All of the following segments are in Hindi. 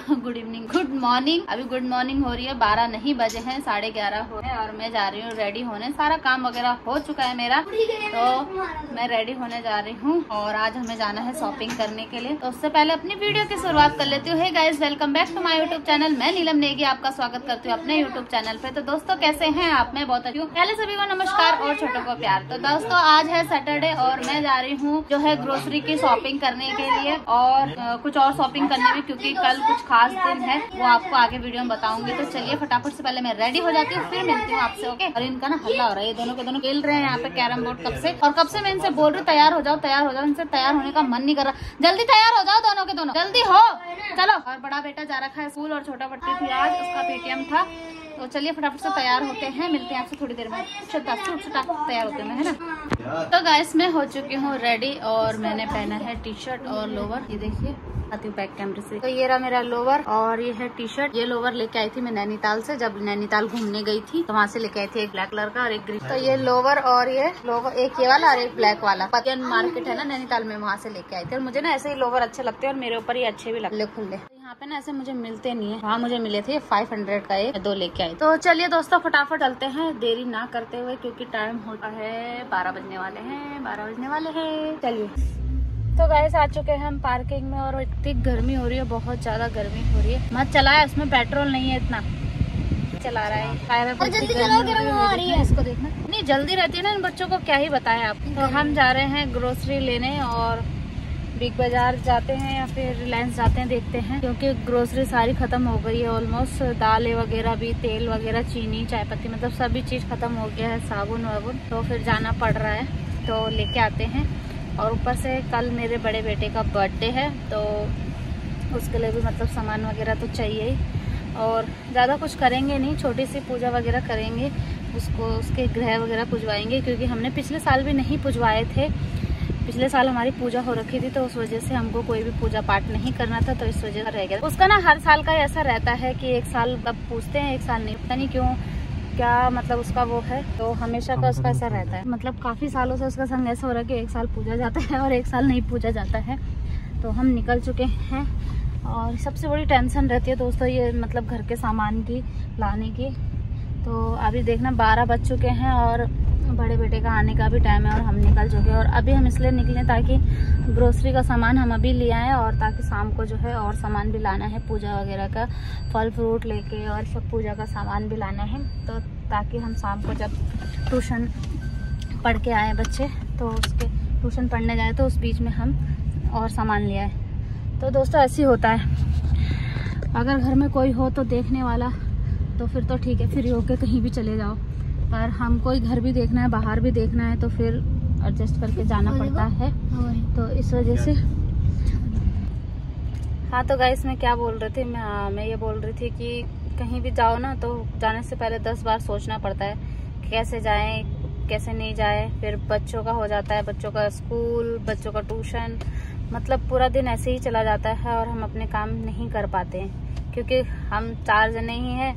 Good evening, good morning. अभी गुड मॉर्निंग हो रही है, 12 नहीं बजे हैं, 11:30 हो रहे हैं और मैं जा रही हूँ रेडी होने। सारा काम वगैरह हो चुका है मेरा, तो मैं रेडी होने जा रही हूँ और आज हमें जाना है शॉपिंग करने के लिए। तो उससे पहले अपनी वीडियो की शुरुआत कर लेती हूँ। Hey guys, welcome back to my YouTube channel. मैं नीलम नेगी आपका स्वागत करती हूँ अपने यूट्यूब चैनल पे। तो दोस्तों कैसे हैं आप? मैं बहुत अच्छी हूँ। पहले सभी को नमस्कार और छोटों को प्यार। तो दोस्तों आज है सैटरडे और मैं जा रही हूँ जो है ग्रोसरी की शॉपिंग करने के लिए और कुछ और शॉपिंग करने में, क्योंकि कल कुछ खास दिन है, वो आपको आगे वीडियो में बताऊंगी। तो चलिए फटाफट से पहले मैं रेडी हो जाती हूँ, फिर मिलती हूँ आपसे। ओके। और इनका ना हल्ला हो रहा है, ये दोनों के दोनों खेल रहे हैं यहाँ पे कैरम बोर्ड कब से मैं इनसे बोल रही हूँ तैयार हो जाओ तैयार हो जाओ। इनसे तैयार होने का मन नहीं कर रहा। जल्दी तैयार हो जाओ दोनों के दोनों, जल्दी हो चलो। और बड़ा बेटा जा रखा है स्कूल और छोटा बट्टी थी आज, उसका पेटीएम था। तो चलिए फटाफट से तैयार होते हैं, मिलते हैं आपसे थोड़ी देर में। छुटा तैयार होते हैं, है ना। तो गाइस मैं हो चुकी हूँ रेडी और मैंने पहना है टी शर्ट और लोवर। ये देखिए आती हूँ बैक कैमरे से। तो ये रहा मेरा लोवर और ये है टी शर्ट। ये लोवर लेके आई थी मैं नैनीताल से, जब नैनीताल घूमने गई थी तो वहाँ से लेके आई थी, एक ब्लैक कलर का और एक ग्रीन। तो ये लोवर और ये लोवर, एक ये वाला और एक ब्लैक वाला, पतियन मार्केट है ना नैनीताल में, वहाँ से लेके आई थी। और मुझे ना ऐसे ही लोवर अच्छे लगते हैं और मेरे ऊपर ही अच्छे भी लगते खुले। यहाँ पे ना ऐसे मुझे मिलते नहीं है, वहाँ मुझे मिले थे 500 का एक, 2 लेके आई। तो चलिए दोस्तों फटाफट चलते हैं देरी ना करते हुए, क्योंकि टाइम होता है 12 बजने वाले हैं, 12 बजने वाले हैं। चलिए तो गाइस आ चुके हैं हम पार्किंग में और इतनी गर्मी हो रही है, बहुत ज्यादा गर्मी हो रही है। मत चलाए, उसमें पेट्रोल नहीं है, इतना चला रहा है। जल्दी चलाओ, गर्म हो रही है। इसको देखना नहीं जल्दी रहती है ना, इन बच्चों को क्या ही बताएं आप। तो हम जा रहे हैं ग्रोसरी लेने और बिग बाजार जाते हैं या फिर रिलायंस जाते हैं, देखते हैं, क्योंकि ग्रोसरी सारी खत्म हो गई है ऑलमोस्ट। दालें वगैरह भी, तेल वगैरह, चीनी, चाय पत्ती, मतलब सभी चीज खत्म हो गया है, साबुन वाबुन। तो फिर जाना पड़ रहा है, तो लेके आते हैं। और ऊपर से कल मेरे बड़े बेटे का बर्थडे है, तो उसके लिए भी मतलब सामान वगैरह तो चाहिए ही। और ज़्यादा कुछ करेंगे नहीं, छोटी सी पूजा वगैरह करेंगे, उसको उसके ग्रह वगैरह पुजवाएंगे, क्योंकि हमने पिछले साल भी नहीं पुजवाए थे। पिछले साल हमारी पूजा हो रखी थी, तो उस वजह से हमको कोई भी पूजा पाठ नहीं करना था, तो इस वजह से रह गया। उसका ना हर साल का ऐसा रहता है कि एक साल अब पूछते हैं, एक साल नहीं, पता नहीं क्यों, क्या मतलब उसका वो है। तो हमेशा का उसका ऐसा रहता है, मतलब काफी सालों से उसका संग ऐसा हो रहा है कि एक साल पूजा जाता है और एक साल नहीं पूजा जाता है। तो हम निकल चुके हैं और सबसे बड़ी टेंशन रहती है दोस्तों ये मतलब घर के सामान की लाने की। तो अभी देखना 12 बज चुके हैं और बड़े बेटे का आने का भी टाइम है और हम निकल चुके हैं। और अभी हम इसलिए निकले ताकि ग्रोसरी का सामान हम अभी ले आए और ताकि शाम को जो है और सामान भी लाना है पूजा वगैरह का, फल फ्रूट लेके और सब पूजा का सामान भी लाना है। तो ताकि हम शाम को जब ट्यूशन पढ़ के आए बच्चे, तो उसके ट्यूशन पढ़ने जाए तो उस बीच में हम और सामान ले आए। तो दोस्तों ऐसे ही होता है, अगर घर में कोई हो तो देखने वाला तो फिर तो ठीक है, फ्री होके कहीं भी चले जाओ। पर हमको ही घर भी देखना है, बाहर भी देखना है, तो फिर एडजस्ट करके जाना पड़ता है। तो इस वजह से हाँ। तो गाइस मैं क्या बोल रही थी, मैं ये बोल रही थी कि कहीं भी जाओ ना तो जाने से पहले 10 बार सोचना पड़ता है कि कैसे जाएं कैसे नहीं जाए। फिर बच्चों का हो जाता है, बच्चों का स्कूल, बच्चों का ट्यूशन, मतलब पूरा दिन ऐसे ही चला जाता है और हम अपने काम नहीं कर पाते हैं, क्योंकि हम 4 जने ही हैं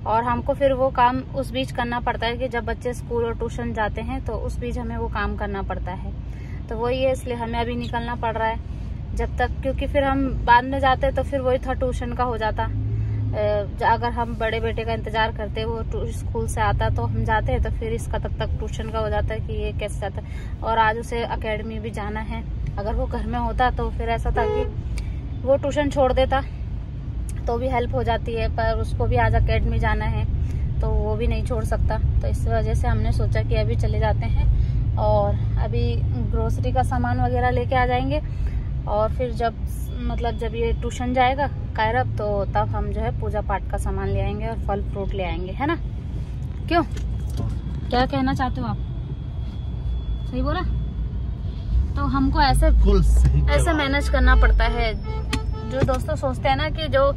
और हमको फिर वो काम उस बीच करना पड़ता है कि जब बच्चे स्कूल और ट्यूशन जाते हैं तो उस बीच हमें वो काम करना पड़ता है। तो वही है, इसलिए हमें अभी निकलना पड़ रहा है जब तक, क्योंकि फिर हम बाद में जाते तो फिर वही था ट्यूशन का हो जाता। अगर हम बड़े बेटे का इंतजार करते, वो स्कूल से आता तो हम जाते हैं, तो फिर इसका तब तक ट्यूशन का हो जाता है कि ये कैसे जाता है। और आज उसे एकेडमी भी जाना है, अगर वो घर में होता तो फिर ऐसा था कि वो ट्यूशन छोड़ देता तो भी हेल्प हो जाती है, पर उसको भी आज एकेडमी जाना है तो वो भी नहीं छोड़ सकता। तो इस वजह से हमने सोचा कि अभी चले जाते हैं और अभी ग्रोसरी का सामान वगैरह लेके आ जाएंगे। और फिर जब ये ट्यूशन जाएगा कायरब, तो तब हम जो है पूजा पाठ का सामान ले आएंगे और फल फ्रूट ले आएंगे, है ना। क्यों, क्या कहना चाहते हो आप? सही बोला। तो हमको ऐसे मैनेज करना पड़ता है। जो दोस्तों सोचते हैं ना कि जो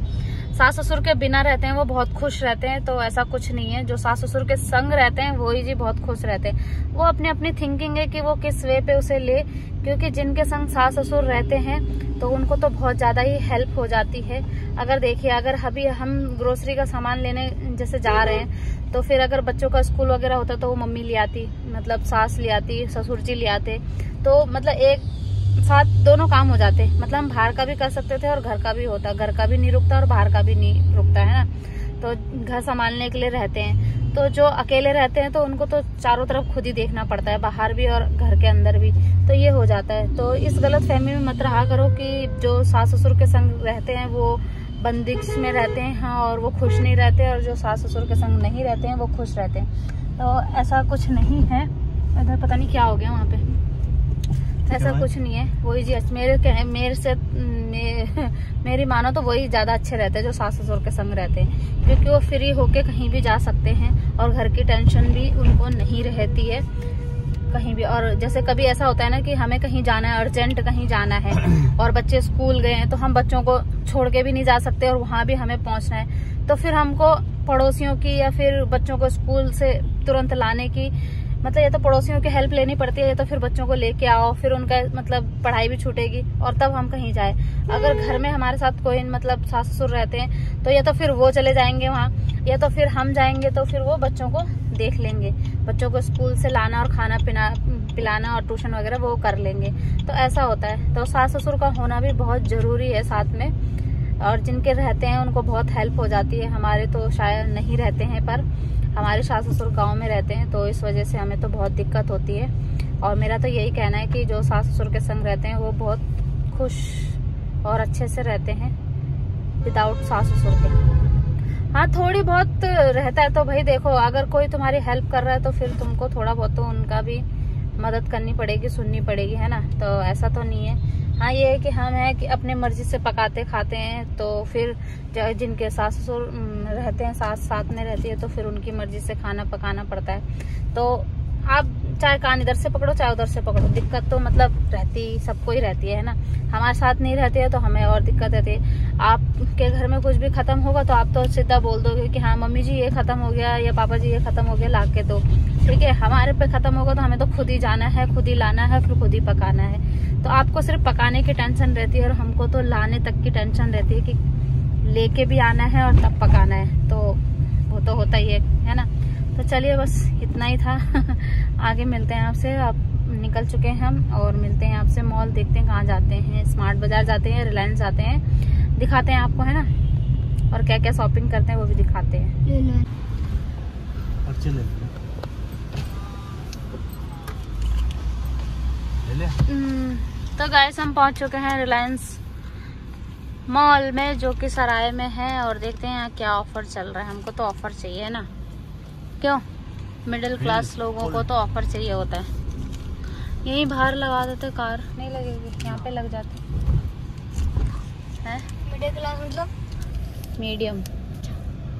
सास ससुर के बिना रहते हैं वो बहुत खुश रहते हैं, तो ऐसा कुछ नहीं है। जो सास ससुर के संग रहते हैं वो ही जी बहुत खुश रहते हैं। वो अपनी अपनी थिंकिंग है कि वो किस वे पे उसे ले, क्योंकि जिनके संग सास ससुर रहते हैं तो उनको तो बहुत ज्यादा ही हेल्प हो जाती है। अगर देखिए, अगर अभी हम ग्रोसरी का सामान लेने जैसे जा रहे हैं, तो फिर अगर बच्चों का स्कूल वगैरह होता तो वो मम्मी ले आती, मतलब सास ले आती, ससुर जी ले आते, तो मतलब एक साथ दोनों काम हो जाते, मतलब हम बाहर का भी कर सकते थे और घर का भी होता, घर का भी नहीं रुकता और बाहर का भी नहीं रुकता है ना। तो घर संभालने के लिए रहते हैं, तो जो अकेले रहते हैं तो उनको तो चारों तरफ खुद ही देखना पड़ता है, बाहर भी और घर के अंदर भी, तो ये हो जाता है। तो इस गलत फहमी में मत रहा करो कि जो सास ससुर के संग रहते हैं वो बंदिश में रहते हैं, हाँ, और वो खुश नहीं रहते, और जो सास ससुर के संग नहीं रहते हैं वो खुश रहते हैं। तो ऐसा कुछ नहीं है। इधर पता नहीं क्या हो गया वहाँ पे, ऐसा कुछ नहीं है। वही जी मेरी मानो तो वही ज्यादा अच्छे रहते हैं जो सास ससुर के संग रहते हैं, क्योंकि वो फ्री होके कहीं भी जा सकते हैं और घर की टेंशन भी उनको नहीं रहती है कहीं भी। और जैसे कभी ऐसा होता है ना कि हमें कहीं जाना है, अर्जेंट कहीं जाना है और बच्चे स्कूल गए हैं, तो हम बच्चों को छोड़ के भी नहीं जा सकते और वहां भी हमें पहुंचना है, तो फिर हमको पड़ोसियों की या फिर बच्चों को स्कूल से तुरंत लाने की, मतलब या तो पड़ोसियों की हेल्प लेनी पड़ती है या तो फिर बच्चों को लेके आओ, फिर उनका मतलब पढ़ाई भी छूटेगी और तब हम कहीं जाए। अगर घर में हमारे साथ कोई मतलब सास ससुर रहते हैं तो या तो फिर वो चले जाएंगे वहाँ, या तो फिर हम जाएंगे, तो फिर वो बच्चों को देख लेंगे, बच्चों को स्कूल से लाना और खाना पिलाना और ट्यूशन वगैरह वो कर लेंगे। तो ऐसा होता है। तो सास ससुर का होना भी बहुत जरूरी है साथ में, और जिनके रहते हैं उनको बहुत हेल्प हो जाती है। हमारे तो शायद नहीं रहते हैं, पर हमारे सास ससुर गाँव में रहते हैं, तो इस वजह से हमें तो बहुत दिक्कत होती है। और मेरा तो यही कहना है कि जो सास ससुर के संग रहते हैं वो बहुत खुश और अच्छे से रहते हैं विदाउट सास ससुर के। हाँ, थोड़ी बहुत रहता है तो भाई देखो, अगर कोई तुम्हारी हेल्प कर रहा है तो फिर तुमको थोड़ा बहुत तो उनका भी मदद करनी पड़ेगी, सुननी पड़ेगी, है ना। तो ऐसा तो नहीं है। हाँ, ये है कि हम है कि अपने मर्जी से पकाते खाते हैं, तो फिर जिनके सास ससुर रहते हैं, सास साथ में रहती है, तो फिर उनकी मर्जी से खाना पकाना पड़ता है। तो आप चाहे कान इधर से पकड़ो चाहे उधर से पकड़ो, दिक्कत तो मतलब रहती सबको ही रहती है ना। हमारे साथ नहीं रहती है तो हमें और दिक्कत रहती है। आपके घर में कुछ भी खत्म होगा तो आप तो सीधा बोल दोगे कि हाँ मम्मी जी ये खत्म हो गया, या पापा जी ये खत्म हो गया, ला के दो, ठीक है। हमारे पे खत्म होगा तो हमें तो खुद ही जाना है, खुद ही लाना है, फिर खुद ही पकाना है। तो आपको सिर्फ पकाने की टेंशन रहती है और हमको तो लाने तक की टेंशन रहती है कि लेके भी आना है और तब पकाना है। तो वो तो होता ही है ना। तो चलिए बस इतना ही था। आगे मिलते हैं आपसे। आप निकल चुके हैं हम, और मिलते हैं आपसे मॉल, देखते हैं कहाँ जाते हैं। स्मार्ट बाजार जाते हैं, रिलायंस जाते हैं, दिखाते हैं आपको, है ना, और क्या क्या शॉपिंग करते हैं वो भी दिखाते हैं। तो गाइस हम पहुंच चुके हैं रिलायंस मॉल में, जो कि सराय में है, और देखते हैं यहाँ क्या ऑफर चल रहा है। हमको तो ऑफर चाहिए ना, क्यों, मिडिल क्लास लोगों को तो ऑफर चाहिए होता है। यहीं बाहर लगा देते, कार नहीं लगेगी, यहाँ पे लग जाती है। मिडिल क्लास मतलब मीडियम,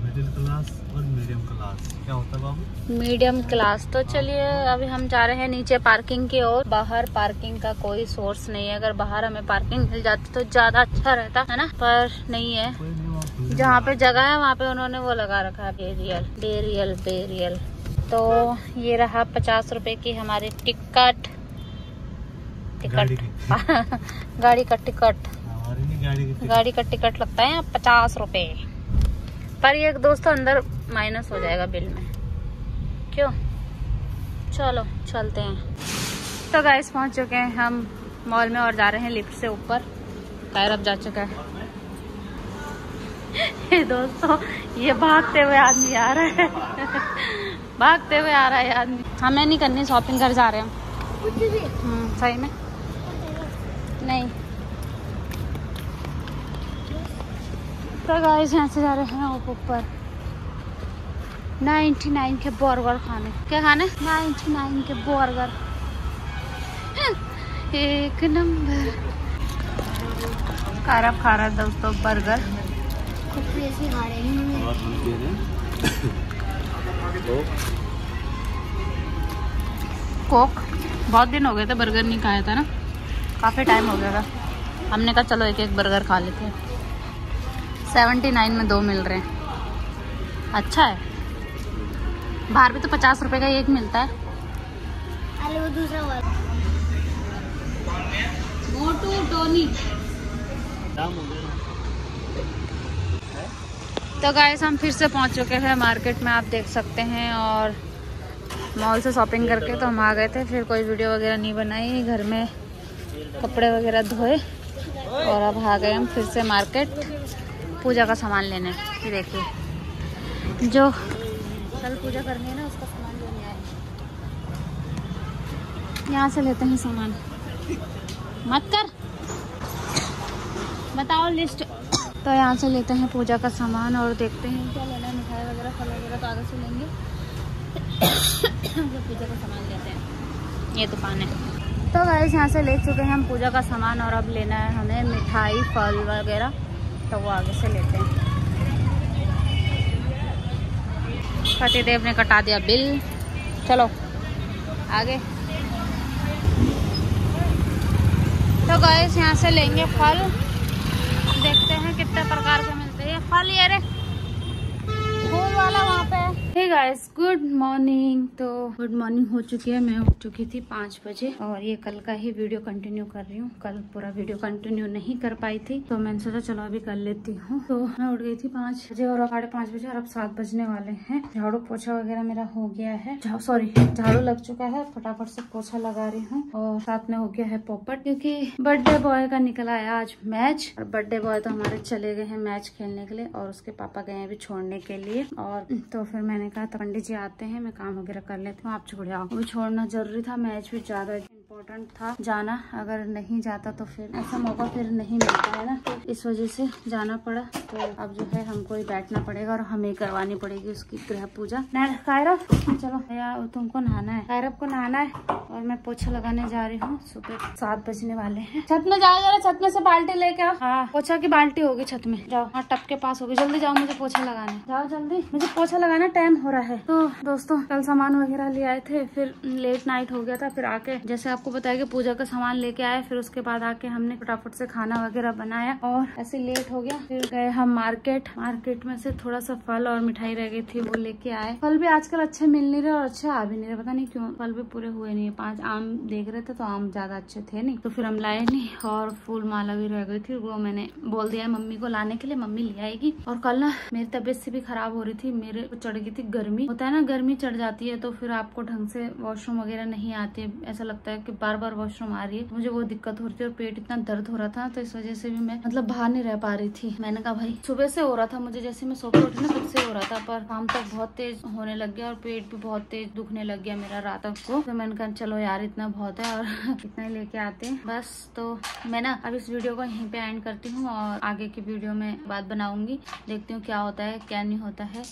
मिडिल क्लास और मीडियम क्लास क्या होता है बाबू? Medium class. तो चलिए अभी हम जा रहे हैं नीचे पार्किंग की ओर। बाहर पार्किंग का कोई सोर्स नहीं है, अगर बाहर हमें पार्किंग मिल जाती तो ज्यादा अच्छा रहता है ना, पर नहीं है। जहाँ पे जगह है वहाँ पे उन्होंने वो लगा रखा है बेरियल। तो ये रहा 50 रुपए की हमारी टिकट गाड़ी का टिकट, गाड़ी का टिकट लगता है 50 रुपए। पर ये दोस्तों अंदर माइनस हो जाएगा बिल में, क्यों। चलो चलते हैं। तो गाइस पहुंच चुके हैं हम मॉल में और जा रहे हैं लिफ्ट से ऊपर। पैर अब जा चुका है। ये दोस्तों ये भागते हुए आदमी आ रहा है। भागते हुए आ रहा है आदमी। हमें नहीं करनी शॉपिंग, घर जा रहे हैं हम। सही में नहीं। तो गाइस यहाँ से जा रहे हैं ऊपर 99 के बर्गर खाने। क्या खाने? 99 के बर्गर, एक नंबर। कारब खा रहा है दोस्तों बर्गर। कोक, बहुत दिन हो गए थे बर्गर नहीं खाया था ना, काफी टाइम हो गया था। हमने कहा चलो एक एक बर्गर खा लेते हैं। 79 में 2 मिल रहे हैं, अच्छा है। बाहर भी तो 50 रुपए का एक मिलता है। अरे वो दूसरा वाला मोटू टोनी। तो गाइस हम फिर से पहुंच चुके हैं मार्केट में, आप देख सकते हैं। और मॉल से शॉपिंग करके तो हम आ गए थे, फिर कोई वीडियो वगैरह नहीं बनाई, घर में कपड़े वगैरह धोए और अब आ गए हम फिर से मार्केट पूजा का सामान लेने। ये देखिए जो कल पूजा करनी है ना उसका सामान लेने आए। यहाँ से लेते हैं सामान। मत कर, बताओ लिस्ट। तो यहाँ से लेते हैं पूजा का सामान और देखते हैं क्या लेना है। मिठाई वगैरह फल वगैरह तो आगे से लेंगे। जो पूजा का सामान लेते हैं, ये दुकान है। तो गाइस यहाँ से ले चुके हैं हम पूजा का सामान और अब लेना है हमें मिठाई फल वगैरह, तो वो आगे से लेते हैं। पतिदेव ने कटा दिया बिल, चलो आगे। तो गाइस यहाँ से लेंगे फल, देखते हैं कितने प्रकार के मिलते हैं फल। ये रे फूल वाला वहाँ पे। Hey guys good morning. तो गुड मॉर्निंग हो चुकी है। मैं उठ चुकी थी 5 बजे और ये कल का ही वीडियो कंटिन्यू कर रही हूँ। कल पूरा वीडियो कंटिन्यू नहीं कर पाई थी तो मैंने सोचा चलो अभी कर लेती हूँ। तो मैं उठ गई थी 5 बजे और 5:30 बजे और अब 7 बजने वाले हैं। झाड़ू पोछा वगैरह मेरा हो गया है। झाड़ू लग चुका है, फटाफट से पोछा लगा रही हूँ और साथ में हो गया है पोपट, क्योंकि बर्थडे बॉय का निकला है आज मैच। और बर्थडे बॉय तो हमारे चले गए हैं मैच खेलने के लिए और उसके पापा गए हैं अभी छोड़ने के लिए। और तो फिर मैंने कहा पंडित जी आते हैं, मैं काम वगैरह कर लेती हूँ, आप छोड़ जाओ। अभी छोड़ना जरूरी था, मैच भी ज्यादा इम्पोर्टेंट था जाना। अगर नहीं जाता तो फिर ऐसा मौका फिर नहीं मिलता है ना, तो इस वजह से जाना पड़ा। तो अब जो है हमको ही बैठना पड़ेगा और हमें करवानी पड़ेगी उसकी गृह पूजा। कायरव चलो भैया, तुमको नहाना है, कायरव को नहाना है और मैं पोछा लगाने जा रही हूँ। सुबह 7 बजने वाले हैं। छत में जाओ जरा, छत में से बाल्टी लेके आओ। हाँ पोछा की बाल्टी होगी छत में, जाओ। हाँ टप के पास होगी, जल्दी जाओ, मुझे पोछा लगाने जाओ जल्दी, मुझे पोछा लगाना, टाइम हो रहा है। तो दोस्तों कल सामान वगैरह ले आए थे, फिर लेट नाइट हो गया था। फिर आके जैसे आपको बताया कि पूजा का सामान लेके आए, फिर उसके बाद आके हमने फटाफट से खाना वगैरह बनाया और ऐसे लेट हो गया। फिर गए हम मार्केट में से थोड़ा सा फल और मिठाई रह गई थी वो लेके आए। फल भी आजकल अच्छे मिल नहीं रहे और अच्छे आ भी नहीं रहे, पता नहीं क्यों। फल भी पूरे हुए नहीं है। 5 आम देख रहे थे तो आम ज्यादा अच्छे थे नहीं, तो फिर हम लाए नहीं। और फूल माला भी रह गई थी, वो मैंने बोल दिया है मम्मी को लाने के लिए, मम्मी ले आएगी। और कल ना मेरी तबीयत से भी खराब हो रही थी, मेरे को चढ़ गई थी गर्मी। होता है ना गर्मी चढ़ जाती है तो फिर आपको ढंग से वॉशरूम वगैरह नहीं आती, ऐसा लगता है कि बार बार वॉशरूम आ रही है। मुझे वो दिक्कत हो रही थी और पेट इतना दर्द हो रहा था, तो इस वजह से भी मैं मतलब बाहर नहीं रह पा रही थी। मैंने कहा भाई सुबह से हो रहा था मुझे, जैसे मैं सो के उठी ना तब से हो रहा था, पर शाम तक बहुत तेज होने लग गया और पेट भी बहुत तेज दुखने लग गया मेरा रात तक को। तो मैंने कहा चलो यार इतना बहुत है और इतना ही लेके आते हैं बस। तो मैं ना अब इस वीडियो को यहीं पे एंड करती हूँ और आगे की वीडियो में बात बनाऊंगी, देखती हूँ क्या होता है क्या नहीं होता है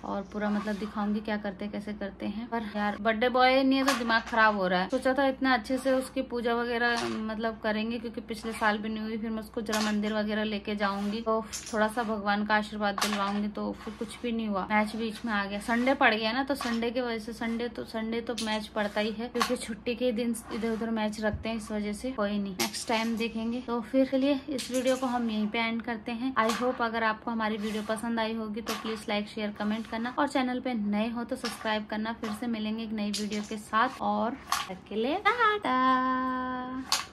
और पूरा मतलब दिखाऊंगी क्या करते हैं कैसे करते हैं। पर यार बर्थडे बॉय नहीं है तो दिमाग खराब हो रहा है। सोचा था इतना अच्छे से उसकी पूजा वगैरह मतलब करेंगे, क्योंकि पिछले साल भी नहीं हुई। फिर मैं उसको जरा मंदिर वगैरह लेके जाऊंगी तो थोड़ा सा भगवान का आशीर्वाद दिलवाऊंगी, तो फिर कुछ भी नहीं हुआ। मैच बीच में आ गया, संडे पड़ गया ना, तो संडे की वजह से संडे तो मैच पड़ता ही है, क्योंकि छुट्टी के दिन इधर उधर मैच रखते हैं, इस वजह से कोई नहीं, नेक्स्ट टाइम देखेंगे। तो फिर चलिए इस वीडियो को हम यहीं पे एंड करते हैं। आई होप अगर आपको हमारी वीडियो पसंद आई होगी तो प्लीज लाइक शेयर कमेंट करना और चैनल पे नए हो तो सब्सक्राइब करना। फिर से मिलेंगे एक नई वीडियो के साथ और तब के लिए टाटा।